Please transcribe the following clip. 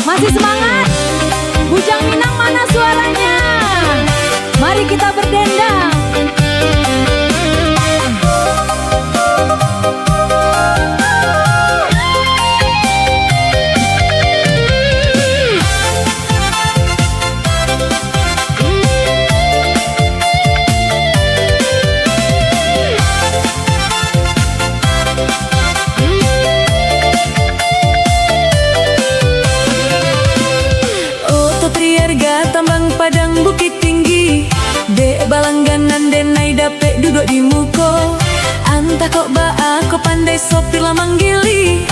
Masih semangat? Bujang Minang mana suaranya? Mari kita berdendang. Tambang padang bukit tinggi, dek balangganan denai dapet duduk di muko. Antah kok ba aku pandai sopir lah manggili.